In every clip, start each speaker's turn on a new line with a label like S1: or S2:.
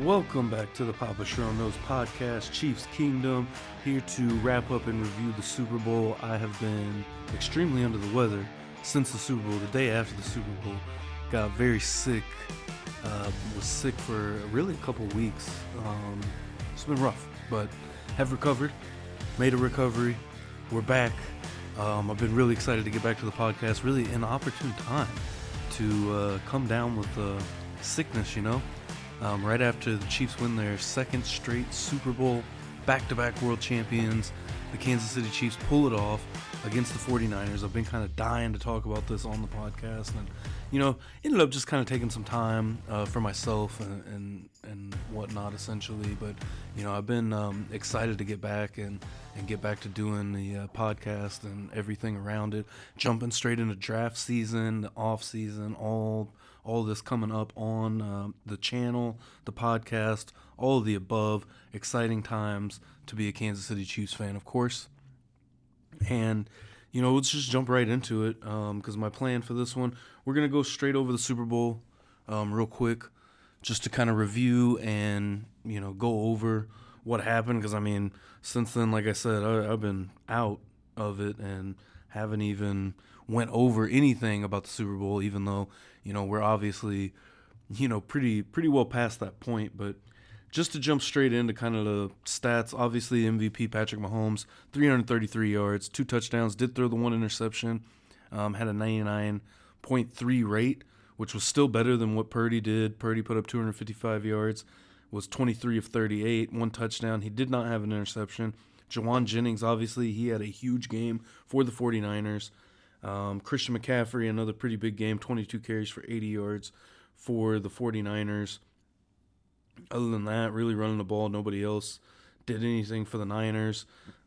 S1: Welcome back to the Papa Sherrill Knows podcast, Chiefs Kingdom, here to wrap up and review the Super Bowl. I have been extremely under the weather since the Super Bowl. The day after the Super Bowl, got very sick, was sick for really a couple weeks. It's been rough, but have recovered, made a recovery. We're back. I've been really excited to get back to the podcast, really an opportune time to come down with sickness, right after the Chiefs win their second straight Super Bowl, back-to-back world champions, the Kansas City Chiefs pull it off against the 49ers. I've been kind of dying to talk about this on the podcast, and ended up just kind of taking some time for myself and whatnot, essentially. But I've been excited to get back and get back to doing the podcast and everything around it, jumping straight into draft season, the off season, all this coming up on the channel, the podcast, all of the above. Exciting times to be a Kansas City Chiefs fan, of course. And, let's just jump right into it, because my plan for this one, we're going to go straight over the Super Bowl real quick, just to kind of review and, go over what happened. Because, since then, like I said, I've been out of it and haven't even went over anything about the Super Bowl, even though, we're obviously, pretty well past that point. But just to jump straight into kind of the stats, obviously MVP Patrick Mahomes, 333 yards, 2 touchdowns, did throw the 1 interception, had a 99.3 rate, which was still better than what Purdy did. Purdy put up 255 yards, was 23 of 38, 1 touchdown. He did not have an interception. Jawan Jennings, obviously, he had a huge game for the 49ers. Christian McCaffrey, another pretty big game, 22 carries for 80 yards for the 49ers. Other than that, really running the ball, nobody else did anything for the Niners.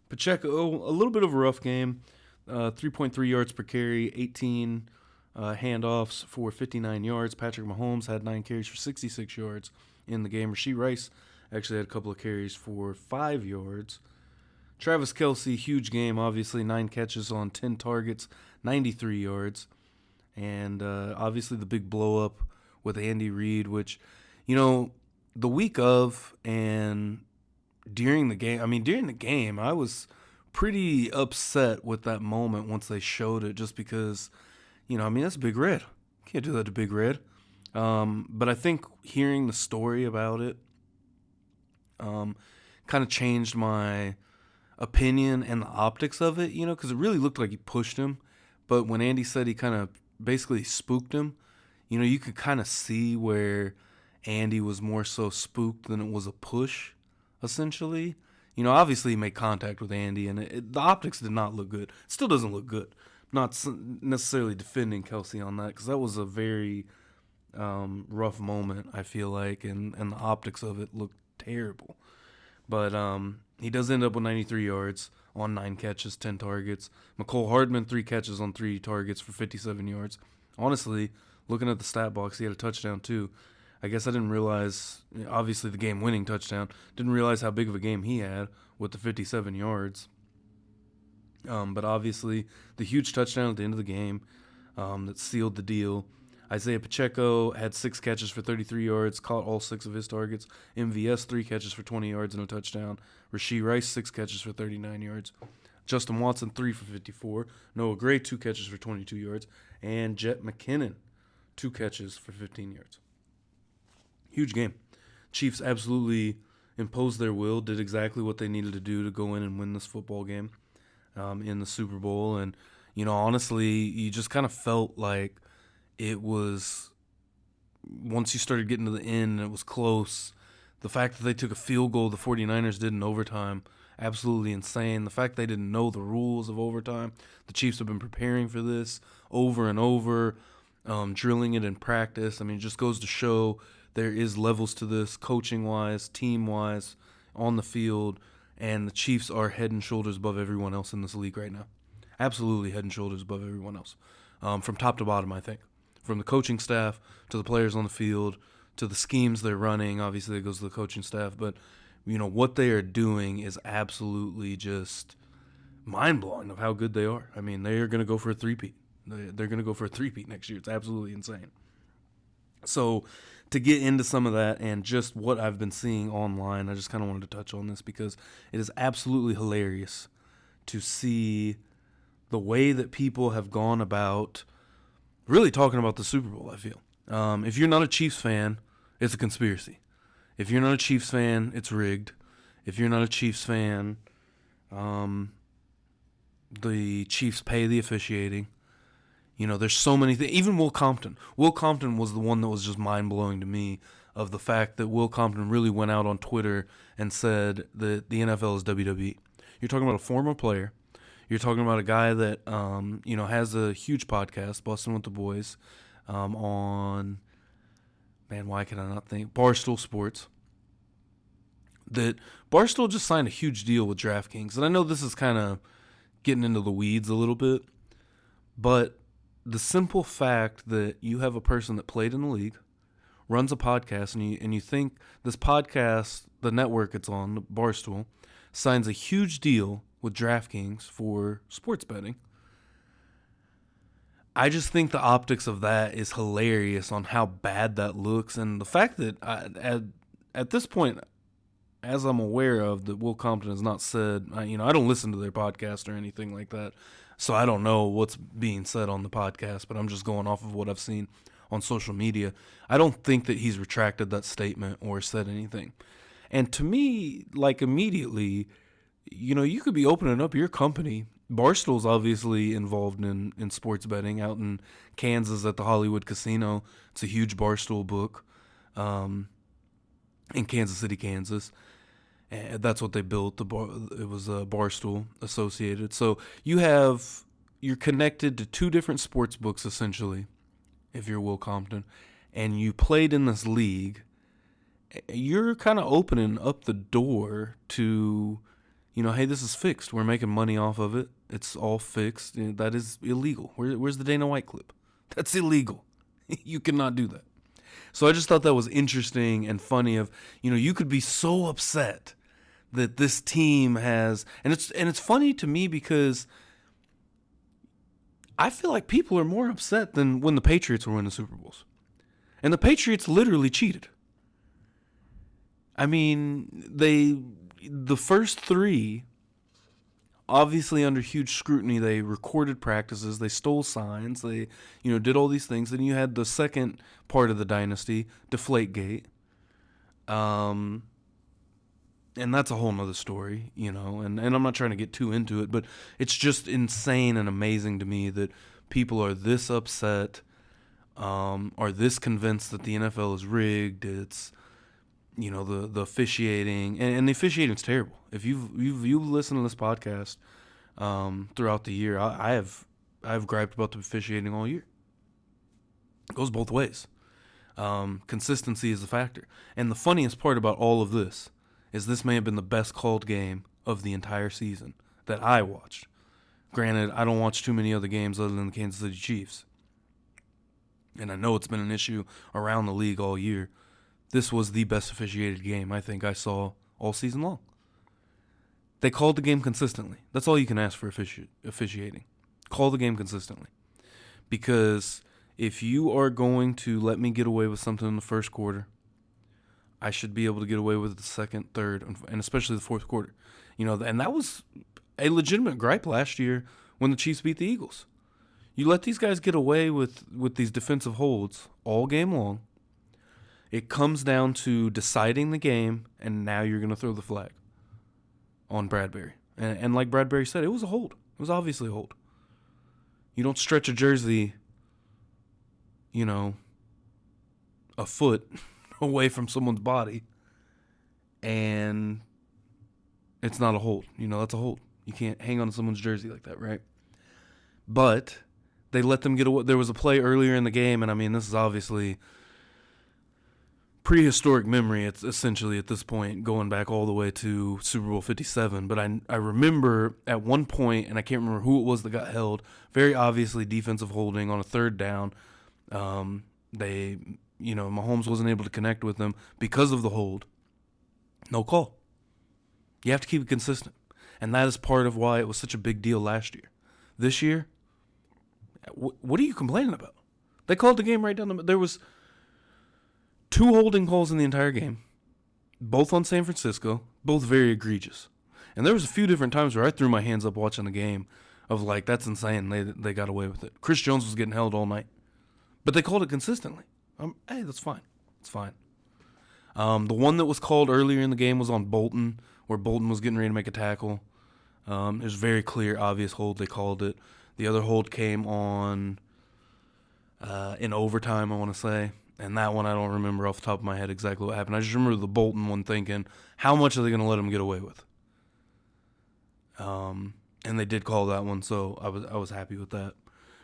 S1: Pacheco, a little bit of a rough game, 3.3 yards per carry, 18 handoffs for 59 yards. Patrick Mahomes had 9 carries for 66 yards in the game. Rashee Rice actually had a couple of carries for 5 yards. Travis Kelce, huge game, obviously, 9 catches on 10 targets, 93 yards. And obviously the big blow-up with Andy Reid, which, the week of and during the game, I was pretty upset with that moment once they showed it, just because, that's Big Red. Can't do that to Big Red. But I think hearing the story about it kind of changed my opinion and the optics of it, because it really looked like he pushed him. But when Andy said he kind of basically spooked him, you could kind of see where Andy was more so spooked than it was a push, essentially. Obviously he made contact with Andy, and the optics did not look good. It still doesn't look good. Not necessarily defending Kelce on that, because that was a very rough moment, I feel like, and the optics of it looked terrible. But he does end up with 93 yards on 9 catches, 10 targets. McCole Hardman, 3 catches on 3 targets for 57 yards. Honestly, looking at the stat box, he had a touchdown too. I guess I didn't realize, obviously the game-winning touchdown, didn't realize how big of a game he had with the 57 yards. But obviously the huge touchdown at the end of the game that sealed the deal. Isaiah Pacheco had 6 catches for 33 yards, caught all 6 of his targets. MVS, 3 catches for 20 yards and a touchdown. Rashee Rice, 6 catches for 39 yards. Justin Watson, 3 for 54. Noah Gray, 2 catches for 22 yards. And Jet McKinnon, 2 catches for 15 yards. Huge game. Chiefs absolutely imposed their will, did exactly what they needed to do to go in and win this football game in the Super Bowl. And, honestly, you just kind of felt like it was, once you started getting to the end and it was close, the fact that they took a field goal the 49ers did in overtime, absolutely insane. The fact they didn't know the rules of overtime. The Chiefs have been preparing for this over and over, drilling it in practice. It just goes to show there is levels to this, coaching-wise, team-wise, on the field, and the Chiefs are head and shoulders above everyone else in this league right now. Absolutely head and shoulders above everyone else, from top to bottom, I think. From the coaching staff to the players on the field to the schemes they're running. Obviously, it goes to the coaching staff, but what they are doing is absolutely just mind-blowing of how good they are. They are going to go for a three-peat. They're going to go for a three-peat next year. It's absolutely insane. So to get into some of that and just what I've been seeing online, I just kind of wanted to touch on this because it is absolutely hilarious to see the way that people have gone about really talking about the Super Bowl, I feel. If you're not a Chiefs fan, it's a conspiracy. If you're not a Chiefs fan, it's rigged. If you're not a Chiefs fan, the Chiefs pay the officiating. You know, there's so many things. Even Will Compton. Will Compton was the one that was just mind-blowing to me, of the fact that Will Compton really went out on Twitter and said that the NFL is WWE. You're talking about a former player. You're talking about a guy that, has a huge podcast, Bustin' with the Boys, on, man, why can I not think? Barstool Sports. That Barstool just signed a huge deal with DraftKings. And I know this is kind of getting into the weeds a little bit, but the simple fact that you have a person that played in the league, runs a podcast, and you think this podcast, the network it's on, the Barstool, signs a huge deal with DraftKings for sports betting. I just think the optics of that is hilarious on how bad that looks, and the fact that at this point, as I'm aware of, that Will Compton has not said, I don't listen to their podcast or anything like that, so I don't know what's being said on the podcast, but I'm just going off of what I've seen on social media. I don't think that he's retracted that statement or said anything. And to me, like, immediately, you could be opening up your company. Barstool's obviously involved in sports betting out in Kansas at the Hollywood Casino. It's a huge Barstool book in Kansas City, Kansas. And that's what they built. It was Barstool Associated. So you're connected to two different sports books, essentially, if you're Will Compton, and you played in this league. You're kind of opening up the door to, hey, this is fixed. We're making money off of it. It's all fixed. That is illegal. Where's the Dana White clip? That's illegal. You cannot do that. So I just thought that was interesting and funny. You could be so upset that this team has, and it's funny to me because I feel like people are more upset than when the Patriots were winning Super Bowls, and the Patriots literally cheated. I mean, the first three, obviously under huge scrutiny, they recorded practices, they stole signs, they, did all these things. Then you had the second part of the dynasty, Deflategate. And that's a whole nother story, and I'm not trying to get too into it, but it's just insane and amazing to me that people are this upset, are this convinced that the NFL is rigged. It's, the officiating, and the officiating's terrible. If you've listened to this podcast throughout the year, I've griped about the officiating all year. It goes both ways. Consistency is a factor. And the funniest part about all of this is this may have been the best called game of the entire season that I watched. Granted, I don't watch too many other games other than the Kansas City Chiefs. And I know it's been an issue around the league all year. This was the best officiated game I think I saw all season long. They called the game consistently. That's all you can ask for officiating. Call the game consistently. Because if you are going to let me get away with something in the first quarter, I should be able to get away with the second, third, and especially the fourth quarter. And that was a legitimate gripe last year when the Chiefs beat the Eagles. You let these guys get away with these defensive holds all game long. It comes down to deciding the game, and now you're going to throw the flag on Bradbury. And like Bradbury said, it was a hold. It was obviously a hold. You don't stretch a jersey, a foot away from someone's body, and it's not a hold. That's a hold. You can't hang on to someone's jersey like that, right? But they let them get away. There was a play earlier in the game, and this is obviously prehistoric memory. It's essentially at this point going back all the way to Super Bowl 57. But I remember at one point, and I can't remember who it was that got held, very obviously defensive holding on a third down. Mahomes wasn't able to connect with them because of the hold. No call. You have to keep it consistent. And that is part of why it was such a big deal last year. This year, what are you complaining about? They called the game right down the middle. 2 holding calls in the entire game, both on San Francisco, both very egregious. And there was a few different times where I threw my hands up watching the game of like, that's insane. They got away with it. Chris Jones was getting held all night. But they called it consistently. Hey, that's fine. It's fine. The one that was called earlier in the game was on Bolton, where Bolton was getting ready to make a tackle. It was very clear, obvious hold. They called it. The other hold came on in overtime, I want to say. And that one I don't remember off the top of my head exactly what happened. I just remember the Bolton one thinking, how much are they going to let him get away with? And they did call that one, so I was happy with that.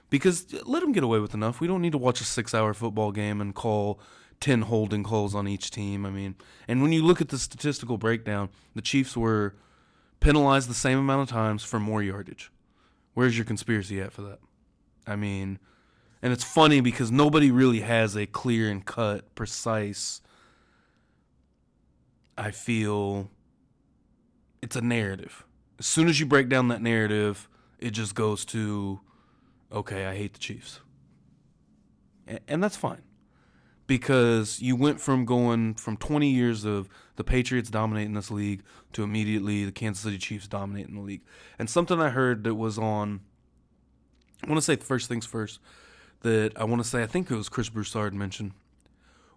S1: Because let them get away with enough. We don't need to watch a 6-hour football game and call 10 holding calls on each team. I mean, and when you look at the statistical breakdown, the Chiefs were penalized the same amount of times for more yardage. Where's your conspiracy at for that? I mean, and it's funny because nobody really has a clear and cut, precise, I feel, it's a narrative. As soon as you break down that narrative, it just goes to, okay, I hate the Chiefs. And that's fine. Because you went from going from 20 years of the Patriots dominating this league to immediately the Kansas City Chiefs dominating the league. And something I heard that was on, I want to say first things first, that I want to say, I think it was Chris Broussard mentioned,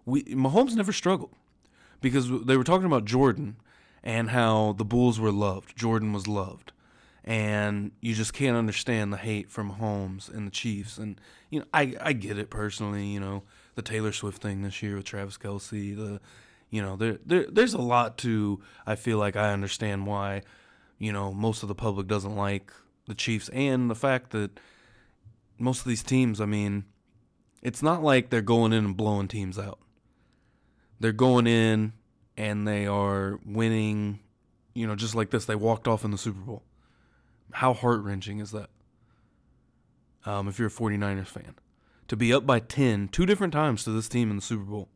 S1: Mahomes never struggled. Because they were talking about Jordan and how the Bulls were loved. Jordan was loved. And you just can't understand the hate from Mahomes and the Chiefs. And, you know, I get it personally, you know, the Taylor Swift thing this year with Travis Kelce, there's a lot to, I feel like I understand why, you know, most of the public doesn't like the Chiefs, and the fact that most of these teams, I mean, it's not like they're going in and blowing teams out. They're going in and they are winning, you know, just like this. They walked off in the Super Bowl. How heart-wrenching is that? If you're a 49ers fan. To be up by 10 2 different times to this team in the Super Bowl.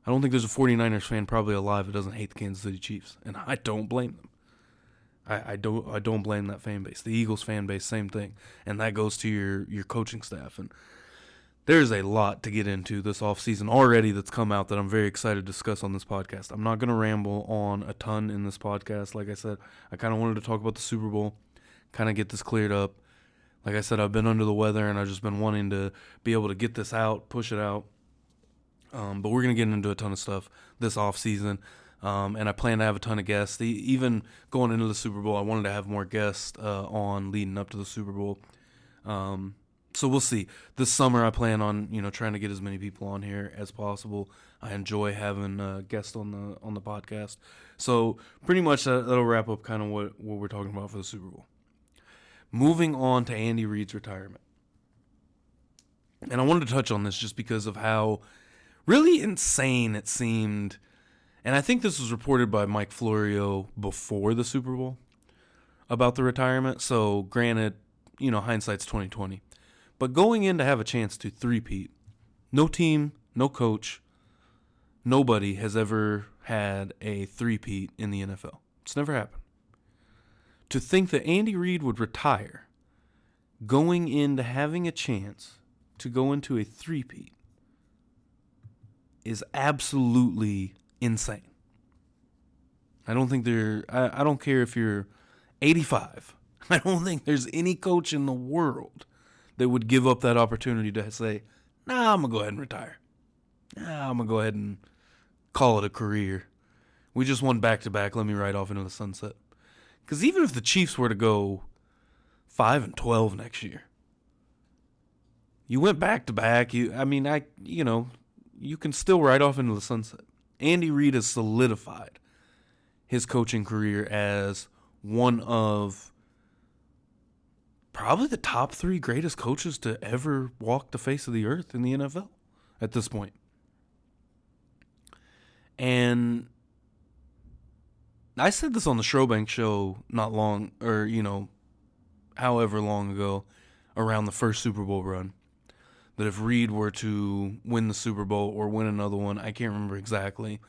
S1: I don't think there's a 49ers fan probably alive that doesn't hate the Kansas City Chiefs. And I don't blame them. I don't blame that fan base. The Eagles fan base, same thing. And that goes to your coaching staff. And there's a lot to get into this offseason already that's come out that I'm very excited to discuss on this podcast. I'm not going to ramble on a ton in this podcast. Like I said, I kind of wanted to talk about the Super Bowl, kind of get this cleared up. Like I said, I've been under the weather, and I've just been wanting to be able to get this out, push it out. But we're going to get into a ton of stuff this offseason, and I plan to have a ton of guests. Even going into the Super Bowl, I wanted to have more guests on leading up to the Super Bowl. So we'll see. This summer, I plan on trying to get as many people on here as possible. I enjoy having guests on the podcast. So pretty much that'll wrap up kind of what we're talking about for the Super Bowl. Moving on to Andy Reid's retirement. And I wanted to touch on this just because of how really insane it seemed. And I think this was reported by Mike Florio before the Super Bowl about the retirement. So granted, hindsight's 20/20. But going in to have a chance to three-peat, no team, no coach, nobody has ever had a three-peat in the NFL. It's never happened. To think that Andy Reid would retire going into having a chance to go into a three-peat is absolutely insane. I don't think I don't care if you're 85. I don't think there's any coach in the world that would give up that opportunity to say, nah, I'm going to go ahead and retire. Nah, I'm going to go ahead and call it a career. We just won back-to-back. Let me ride off into the sunset. Because even if the Chiefs were to go 5-12 next year, you went back-to-back. You can still ride off into the sunset. Andy Reid has solidified his coaching career as one of probably the top 3 greatest coaches to ever walk the face of the earth in the NFL at this point. And I said this on the Schrobank show however long ago, around the first Super Bowl run, that if Reid were to win the Super Bowl or win another one, I can't remember exactly,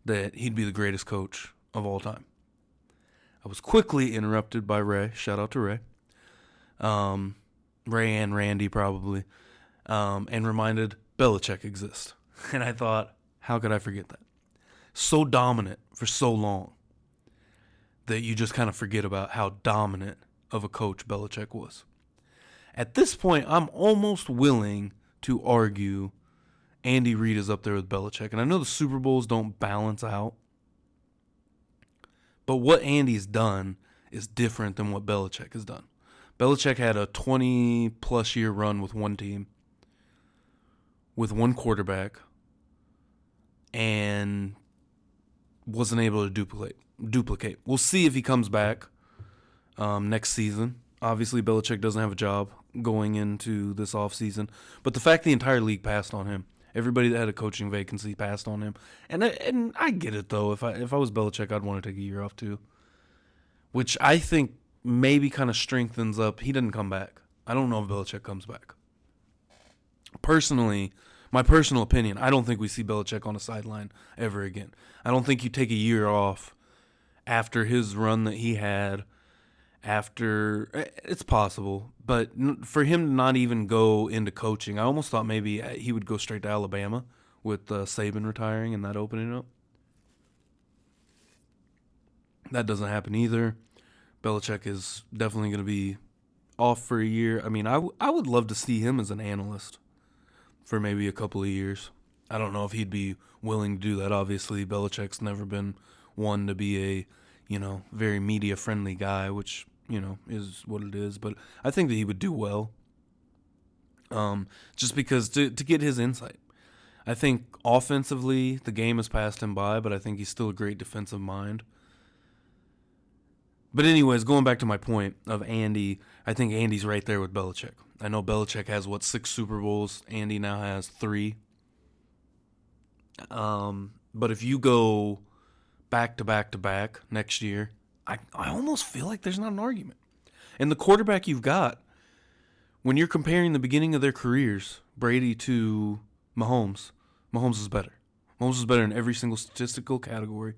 S1: that he'd be the greatest coach of all time. I was quickly interrupted by Ray. Shout out to Ray. Ray and Randy probably, and reminded Belichick exists. And I thought, How could I forget that? So dominant for so long that you just kind of forget about how dominant of a coach Belichick was. At this point, I'm almost willing to argue Andy Reid is up there with Belichick. And I know the Super Bowls don't balance out, but what Andy's done is different than what Belichick has done. Belichick had a 20-plus year run with one team, with one quarterback, and wasn't able to duplicate. We'll see if he comes back next season. Obviously, Belichick doesn't have a job going into this offseason, but the fact the entire league passed on him, everybody that had a coaching vacancy passed on him, and I get it though. If I was Belichick, I'd want to take a year off too, which I think maybe kind of strengthens up. He didn't come back. I don't know if Belichick comes back. Personally, my personal opinion, I don't think we see Belichick on a sideline ever again. I don't think you take a year off after his run that he had. It's possible, but for him to not even go into coaching, I almost thought maybe he would go straight to Alabama with Saban retiring and that opening up. That doesn't happen either. Belichick is definitely going to be off for a year. I mean, I would love to see him as an analyst for maybe a couple of years. I don't know if he'd be willing to do that. Obviously, Belichick's never been one to be a, very media-friendly guy, which, is what it is. But I think that he would do well, just because to get his insight. I think offensively, the game has passed him by, but I think he's still a great defensive mind. But anyways, going back to my point of Andy, I think Andy's right there with Belichick. I know Belichick has, 6 Super Bowls. Andy now has 3. But if you go back to back to back next year, I almost feel like there's not an argument. And the quarterback you've got, when you're comparing the beginning of their careers, Brady to Mahomes is better. Mahomes is better in every single statistical category.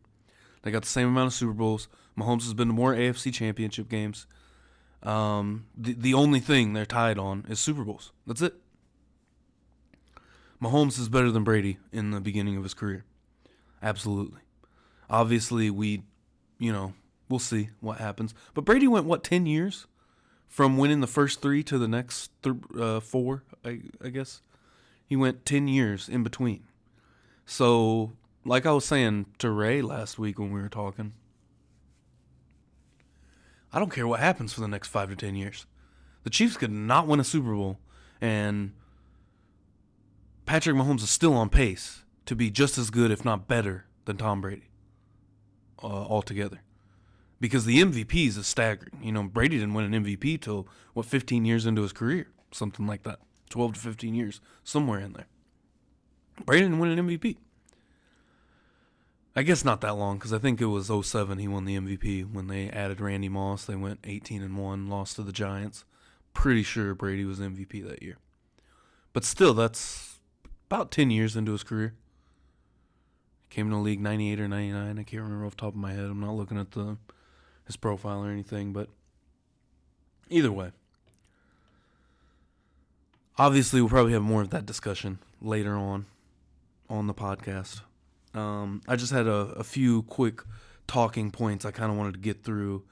S1: They got the same amount of Super Bowls. Mahomes has been to more AFC championship games. The only thing they're tied on is Super Bowls. That's it. Mahomes is better than Brady in the beginning of his career. Absolutely. Obviously, we'll see what happens. But Brady went, 10 years from winning the first 3 to the next 4, I guess. He went 10 years in between. So, like I was saying to Ray last week when we were talking, I don't care what happens for the next 5 to 10 years. The Chiefs could not win a Super Bowl, and Patrick Mahomes is still on pace to be just as good, if not better, than Tom Brady altogether. Because the MVPs is staggering. Brady didn't win an MVP till, 15 years into his career? Something like that. 12 to 15 years, somewhere in there. Brady didn't win an MVP. I guess not that long, because I think it was 2007 he won the MVP when they added Randy Moss. They went 18-1, lost to the Giants. Pretty sure Brady was MVP that year. But still, that's about 10 years into his career. Came in the league 98 or 99. I can't remember off the top of my head. I'm not looking at his profile or anything, but either way. Obviously, we'll probably have more of that discussion later on the podcast. I just had a few quick talking points I kind of wanted to get through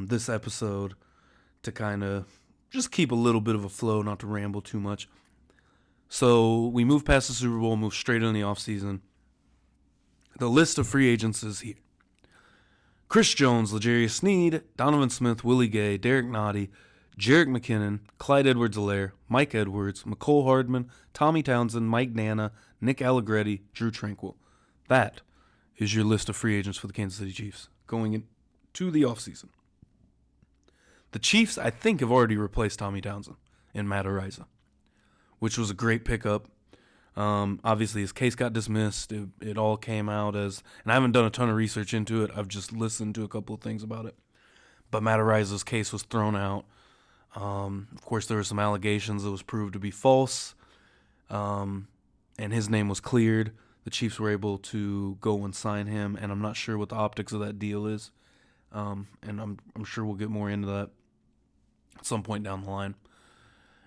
S1: this episode to kind of just keep a little bit of a flow, not to ramble too much. So we move past the Super Bowl, move straight into the offseason. The list of free agents is here. Chris Jones, L'Jarius Sneed, Donovan Smith, Willie Gay, Derek Nottie, Jerick McKinnon, Clyde Edwards-Helaire, Mike Edwards, McCole Hardman, Tommy Townsend, Mike Nana, Nick Allegretti, Drew Tranquill. That is your list of free agents for the Kansas City Chiefs going into the offseason. The Chiefs, I think, have already replaced Tommy Townsend in Matt Araiza, which was a great pickup. Obviously, his case got dismissed. It all came out as, and I haven't done a ton of research into it. I've just listened to a couple of things about it. But Matt Araiza's case was thrown out. Of course, there were some allegations that was proved to be false, and his name was cleared. The Chiefs were able to go and sign him, and I'm not sure what the optics of that deal is. And I'm sure we'll get more into that at some point down the line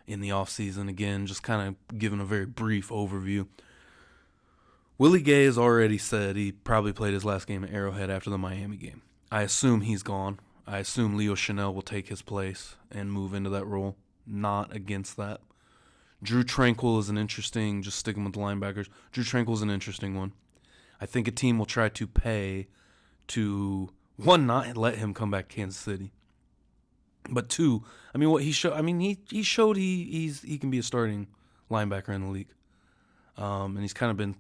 S1: in the offseason. Again, just kind of giving a very brief overview. Willie Gay has already said he probably played his last game at Arrowhead after the Miami game. I assume he's gone. I assume Leo Chanel will take his place and move into that role. Not against that. Drew Tranquill is an interesting, just sticking with the linebackers, Drew Tranquill is an interesting one. I think a team will try to pay to, one, not let him come back to Kansas City. But two, I mean, what he showed, he showed he can be a starting linebacker in the league. And he's kind of been,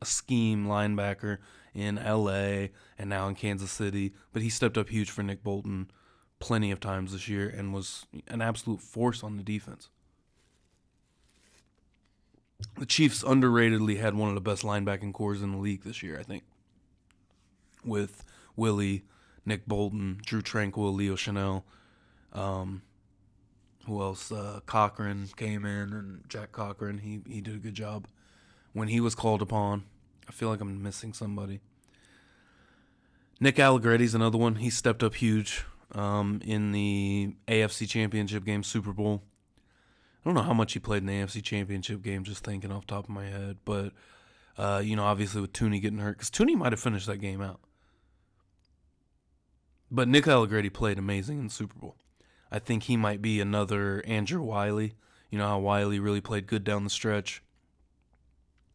S1: a scheme linebacker in L.A. and now in Kansas City. But he stepped up huge for Nick Bolton plenty of times this year and was an absolute force on the defense. The Chiefs underratedly had one of the best linebacking cores in the league this year, I think, with Willie, Nick Bolton, Drew Tranquill, Leo Chanel. Who else? Cochran came in, and Jack Cochran, he did a good job when he was called upon. I feel like I'm missing somebody. Nick Allegretti's another one. He stepped up huge in the AFC Championship game, Super Bowl. I don't know how much he played in the AFC Championship game, just thinking off the top of my head. But, obviously with Tooney getting hurt, because Tooney might have finished that game out. But Nick Allegretti played amazing in the Super Bowl. I think he might be another Andrew Wiley. You know how Wiley really played good down the stretch,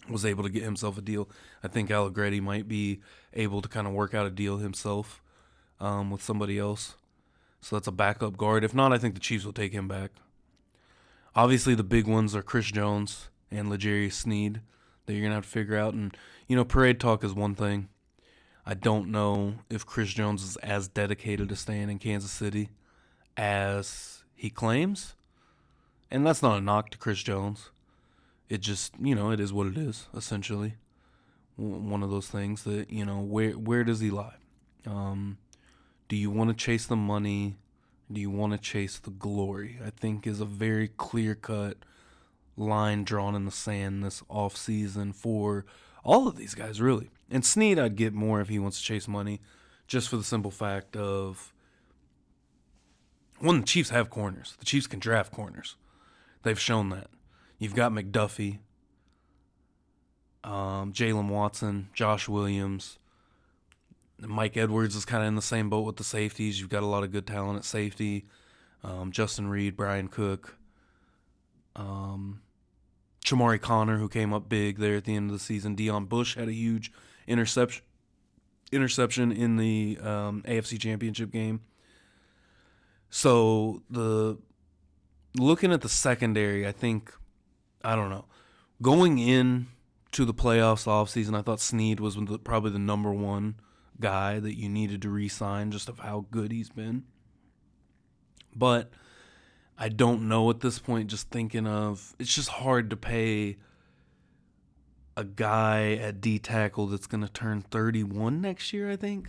S1: was able to get himself a deal. I think Allegretti might be able to kind of work out a deal himself with somebody else. So that's a backup guard. If not, I think the Chiefs will take him back. Obviously, the big ones are Chris Jones and L'Jarius Sneed that you're going to have to figure out. And, parade talk is one thing. I don't know if Chris Jones is as dedicated to staying in Kansas City as he claims. And that's not a knock to Chris Jones. It just, it is what it is, essentially. One of those things that, where does he lie? Do you want to chase the money? Do you want to chase the glory? I think is a very clear-cut line drawn in the sand this offseason for all of these guys, really. And Snead, I'd get more if he wants to chase money, just for the simple fact of, one, the Chiefs have corners. The Chiefs can draft corners. They've shown that. You've got McDuffie, Jalen Watson, Josh Williams. Mike Edwards is kind of in the same boat with the safeties. You've got a lot of good talent at safety. Justin Reid, Brian Cook, Chamari Connor, who came up big there at the end of the season. Deion Bush had a huge interception in the AFC Championship game. So looking at the secondary, I think, I don't know, going in to the playoffs offseason, I thought Snead was probably the number one guy that you needed to re-sign, just of how good he's been. But I don't know at this point, just thinking of, it's just hard to pay a guy at D-tackle that's going to turn 31 next year, I think.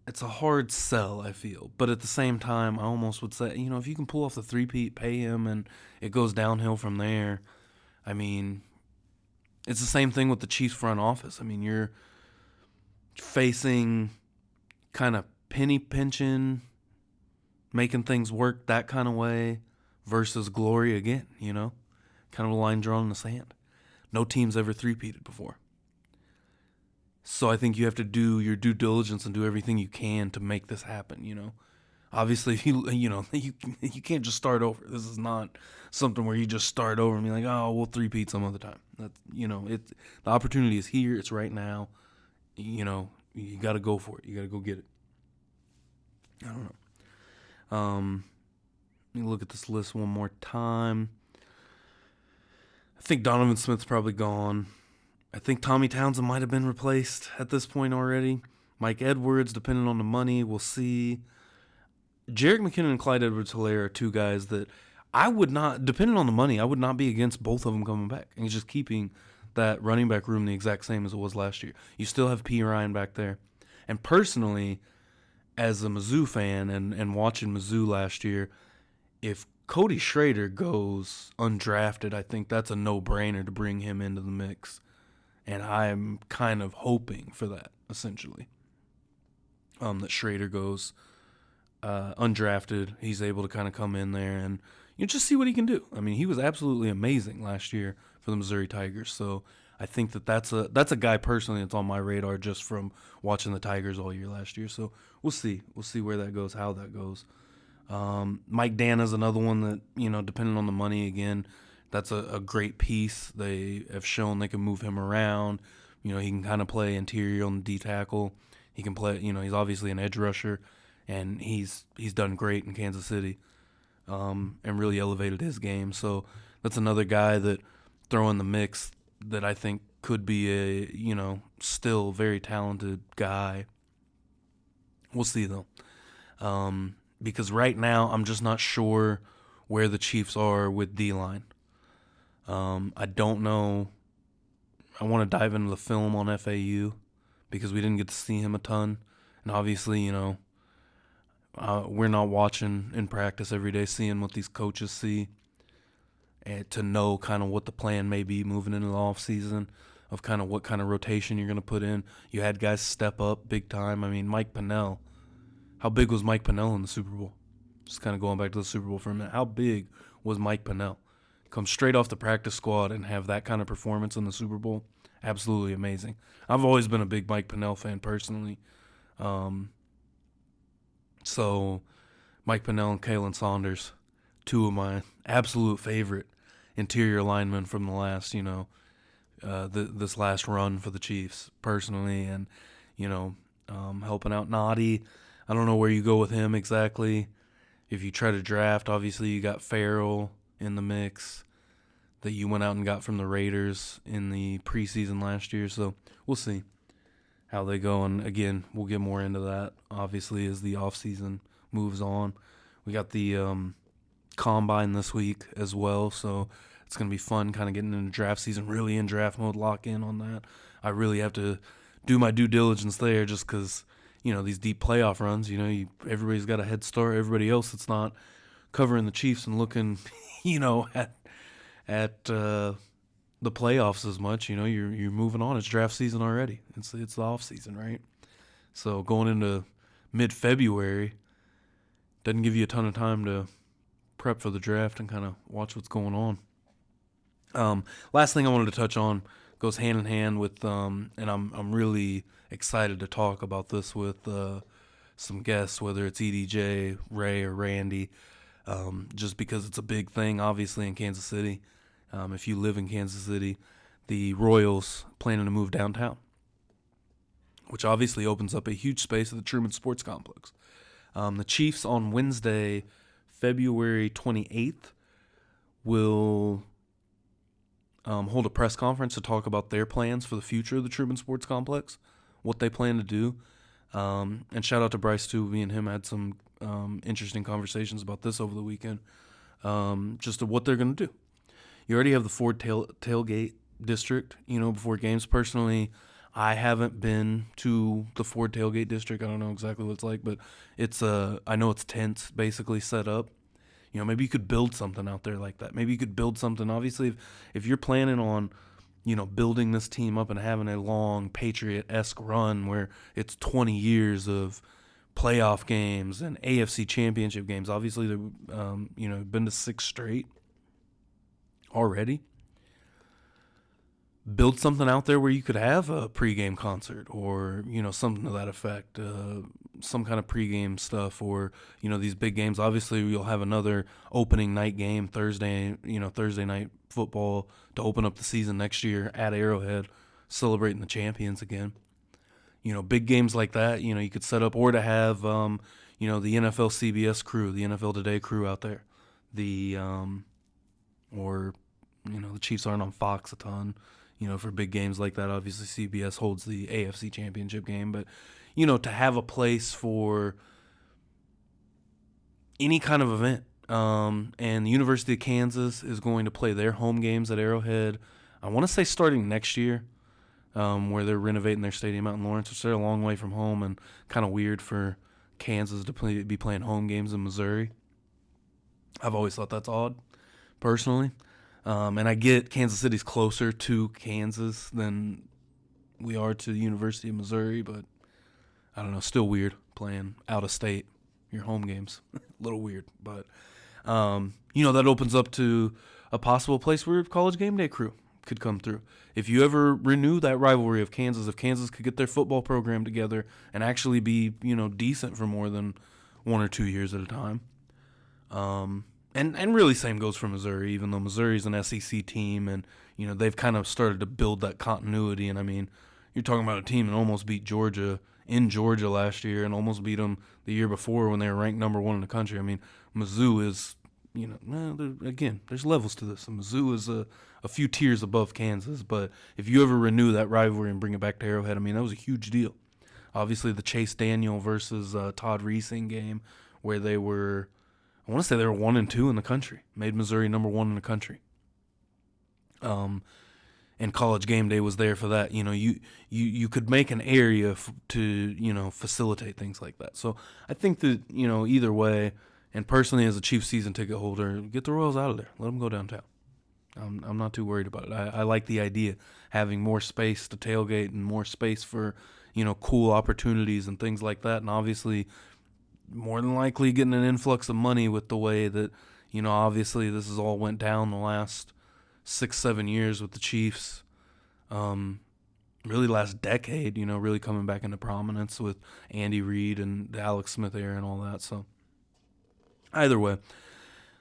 S1: It's a hard sell, I feel. But at the same time, I almost would say, if you can pull off the three-peat, pay him, and it goes downhill from there. I mean, it's the same thing with the Chiefs front office. I mean, you're facing kind of penny pinching, making things work that kind of way versus glory again, kind of a line drawn in the sand. No team's ever three-peated before. So I think you have to do your due diligence and do everything you can to make this happen, Obviously, you can't just start over. This is not something where you just start over and be like, oh, we'll three-peat some other time. That's, the opportunity is here. It's right now. You got to go for it. You got to go get it. I don't know. Let me look at this list one more time. I think Donovan Smith's probably gone. I think Tommy Townsend might have been replaced at this point already. Mike Edwards, depending on the money, we'll see. Jerick McKinnon and Clyde Edwards-Helaire are two guys that I would not, depending on the money, I would not be against both of them coming back and just keeping that running back room the exact same as it was last year. You still have P. Ryan back there. And personally, as a Mizzou fan and watching Mizzou last year, if Cody Schrader goes undrafted, I think that's a no-brainer to bring him into the mix. And I'm kind of hoping for that, essentially. That Schrader goes undrafted. He's able to kind of come in there and just see what he can do. I mean, he was absolutely amazing last year for the Missouri Tigers. So I think that's a guy personally that's on my radar just from watching the Tigers all year last year. So we'll see where that goes, how that goes. Mike Dana's another one that depending on the money again, that's a great piece. They have shown they can move him around. He can kind of play interior on the D tackle. He can play. He's obviously an edge rusher, and he's done great in Kansas City, and really elevated his game. So that's another guy that throw in the mix that I think could be a still very talented guy. We'll see though, because right now I'm just not sure where the Chiefs are with D-line. I don't know. I want to dive into the film on FAU because we didn't get to see him a ton. And obviously, we're not watching in practice every day, seeing what these coaches see, and to know kind of what the plan may be moving into the offseason of kind of what kind of rotation you're going to put in. You had guys step up big time. I mean, Mike Pennell. How big was Mike Pennell in the Super Bowl? Just kind of going back to the Super Bowl for a minute. How big was Mike Pennell? Come straight off the practice squad and have that kind of performance in the Super Bowl, absolutely amazing. I've always been a big Mike Pennell fan personally. So Mike Pennell and Kalen Saunders, two of my absolute favorite interior linemen from the last, this last run for the Chiefs personally, and helping out Noddy. I don't know where you go with him exactly. If you try to draft, obviously you got Farrell in the mix that you went out and got from the Raiders in the preseason last year. So we'll see how they go. And again, we'll get more into that, obviously, as the offseason moves on. We got the combine this week as well. So it's going to be fun kind of getting into draft season, really in draft mode, lock in on that. I really have to do my due diligence there just because, these deep playoff runs, everybody's got a head start. Everybody else that's not covering the Chiefs and looking, at the playoffs as much. You're moving on. It's draft season already. It's the off season, right? So going into mid-February doesn't give you a ton of time to prep for the draft and kind of watch what's going on. Last thing I wanted to touch on goes hand in hand with, and I'm really excited to talk about this with some guests, whether it's EDJ, Ray, or Randy, just because it's a big thing, obviously, in Kansas City. If you live in Kansas City, the Royals planning to move downtown, which obviously opens up a huge space at the Truman Sports Complex. The Chiefs on Wednesday, February 28th, will hold a press conference to talk about their plans for the future of the Truman Sports Complex, what they plan to do. And shout out to Bryce, too. Me and him had some interesting conversations about this over the weekend, just of what they're going to do. You already have the Ford tailgate district, before games. Personally, I haven't been to the Ford tailgate district. I don't know exactly what it's like, but I know it's tents basically set up. Maybe you could build something out there like that. Maybe you could build something. Obviously, if you're planning on, building this team up and having a long Patriot-esque run where it's 20 years of playoff games and AFC championship games. Obviously, they've been to 6 straight already. Build something out there where you could have a pregame concert or, something to that effect, some kind of pregame stuff or, these big games. Obviously, you'll have another opening night game Thursday night football to open up the season next year at Arrowhead, celebrating the champions again. Big games like that, you could set up or to have, the NFL CBS crew, the NFL Today crew out there. The Chiefs aren't on Fox a ton. For big games like that, obviously CBS holds the AFC championship game. But, to have a place for any kind of event. And the University of Kansas is going to play their home games at Arrowhead, I want to say starting next year, where they're renovating their stadium out in Lawrence, which they're a long way from home and kind of weird for Kansas to be playing home games in Missouri. I've always thought that's odd, personally. And I get Kansas City's closer to Kansas than we are to the University of Missouri, but I don't know, still weird playing out of state your home games. A little weird, but that opens up to a possible place where College Game Day crew could come through. If you ever renew that rivalry of Kansas, if Kansas could get their football program together and actually be, decent for more than 1 or 2 years at a time. And really same goes for Missouri, even though Missouri's an SEC team and, they've kind of started to build that continuity. And, I mean, you're talking about a team that almost beat Georgia in Georgia last year and almost beat them the year before when they were ranked number 1 in the country. I mean, Mizzou is, again, there's levels to this. And Mizzou is a few tiers above Kansas. But if you ever renew that rivalry and bring it back to Arrowhead, I mean, that was a huge deal. Obviously, the Chase Daniel versus Todd Reesing game where they were, I want to say they were 1 and 2 in the country, made Missouri number 1 in the country. And College Game Day was there for that. You could make an area to facilitate things like that. So I think that either way, and personally as a Chiefs season ticket holder, get the Royals out of there. Let them go downtown. I'm not too worried about it. I like the idea, having more space to tailgate and more space for cool opportunities and things like that. And obviously, more than likely getting an influx of money with the way that obviously this has all went down the last 6-7 years with the Chiefs, really last decade, really coming back into prominence with Andy Reid and the Alex Smith era and all that. So either way,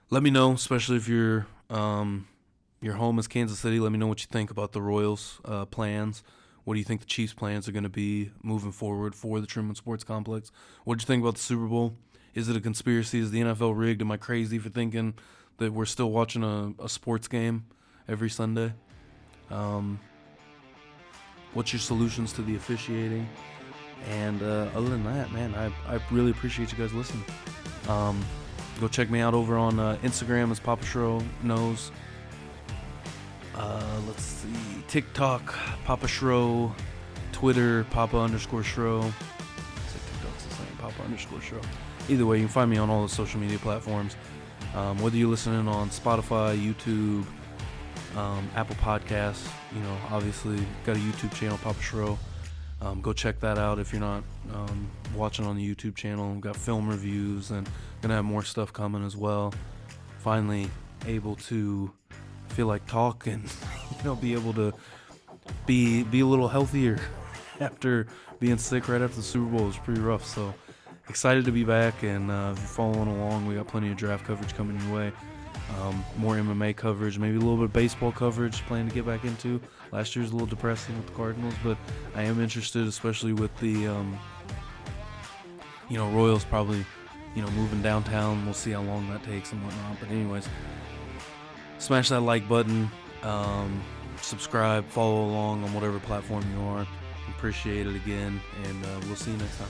S1: let me know, especially if your home is Kansas City. Let me know what you think about the Royals' plans. What do you think the Chiefs' plans are going to be moving forward for the Truman Sports Complex? What did you think about the Super Bowl? Is it a conspiracy? Is the NFL rigged? Am I crazy for thinking that we're still watching a sports game every Sunday? What's your solutions to the officiating? And other than that, man, I really appreciate you guys listening. Go check me out over on Instagram, as Papa Shro knows. Let's see, TikTok, Papa Shro, Twitter, Papa_Shro. I say TikTok's the same, Papa_Shro. Either way, you can find me on all the social media platforms. Whether you're listening on Spotify, YouTube, Apple Podcasts, obviously got a YouTube channel, Papa Shro. Go check that out if you're not watching on the YouTube channel. We've got film reviews and gonna have more stuff coming as well. Finally able to feel like talk and be able to be a little healthier after being sick right after the Super Bowl. It was pretty rough. So excited to be back, and if you're following along, we got plenty of draft coverage coming your way. More MMA coverage, maybe a little bit of baseball coverage, planning to get back into. Last year's a little depressing with the Cardinals, but I am interested, especially with the Royals probably moving downtown. We'll see how long that takes and whatnot. But anyways, smash that like button, subscribe, follow along on whatever platform you are. Appreciate it again, and we'll see you next time.